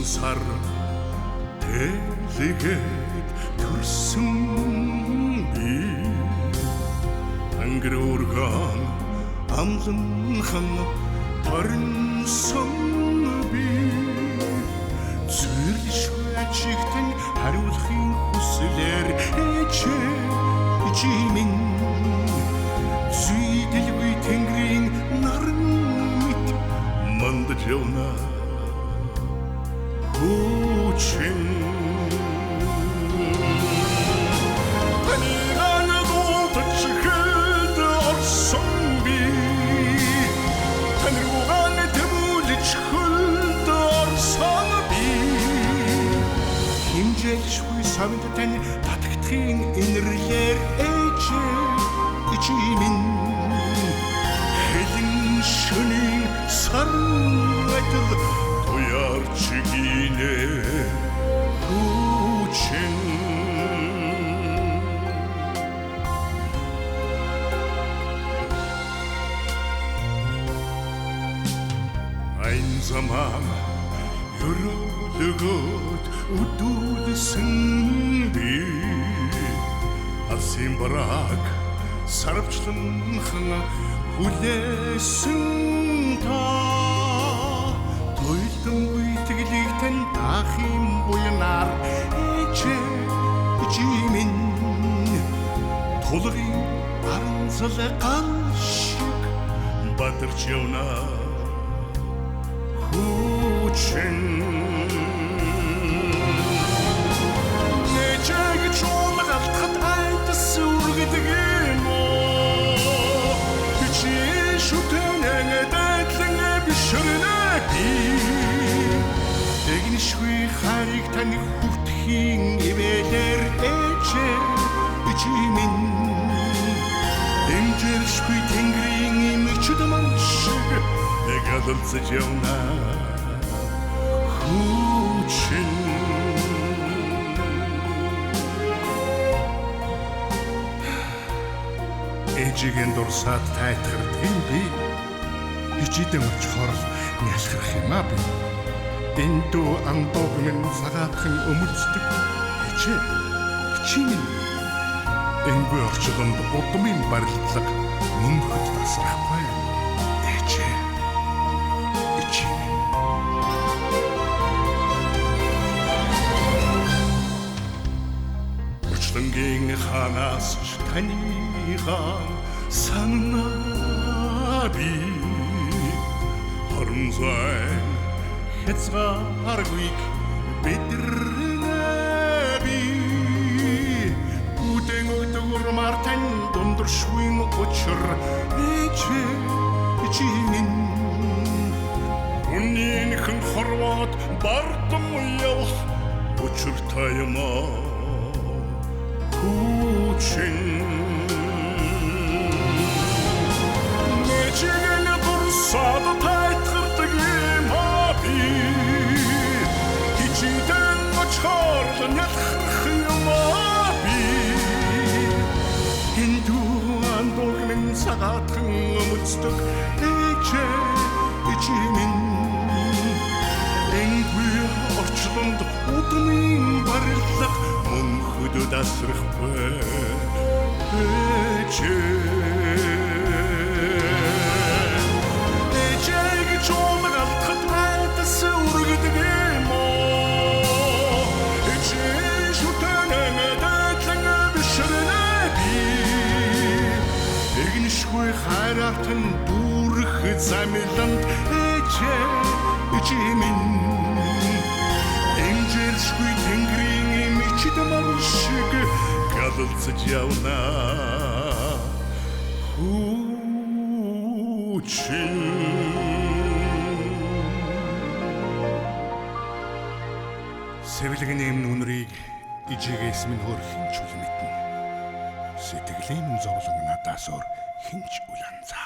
сар тэлгээд төрсөн би ангөрөргөн амланхан торнсон би зүрлшвэчигтэн хариулахын хүслээр чимэн зүйдэлгүй тэнгэрийн наран мэт мандаж явна хүчин химжээлшгүй савдтан татагдхийн инэрлэр ичимэн хэлэн шөнийн сарнатл туярчгийнэ хүчин ein zaman өрөөлөгөөд үдүүлсэн би алсын бараг сарвчланхан хүлээсэн та туйлдан үйтгэлэгтэн таахын буянаар чимэн тулгын аранзал гал шиг бадарч явна хүчин нэчэг чумд алтхад айтас үргэдэг юм оо чи шүтэнэн дэтлэн бишрэнэ би эгнишгүй хариг таны хүртхийн ивэлэр чимэн эмжэршгүй тэнгэрийн имчд маншиг эгадалцэж явна хүчин ээжигийн дурсаад тайтгардгийн би ичидэн очихоор л нялхрах юм аа би энэ дүү андууг минь цагаатхан өмөлцдөг чимэн энгүй орчлонд удмын барилдлага мөнхөд тасрахгүй Гийн ханаас танигаа санаа би хоромзой хэцгааргүйг бидрэнэ би үтэн өдөр мартан дундуршгүй учир чимэн үнийн хэн хорвоод бардам явах учир таямаа хүчин нэчигэн дурсаад тайтгардаг юм би хичидэн очихоор нялхрах юм би хинту андууг минь цагаатхан өмөлцдөг чимэн энгүй орчлонд удмын барилдлага мөнхөд тасрахгүй ээжийг чумд алтхад айтас үргэдэг юм оо шүтэнэн дэтлэн бишрэнэ би эгнишгүй хайрартан дүүрэх замиланд чимэн эмжэлшгүй тэнгэрийн имчд маншиг гадалцаж явна хүчин сэвлэгний нүнрийг ижигээс минь хөр хинч үл мэднэ сэтгэлийн зовлон надаас өөр хинч үлэн заа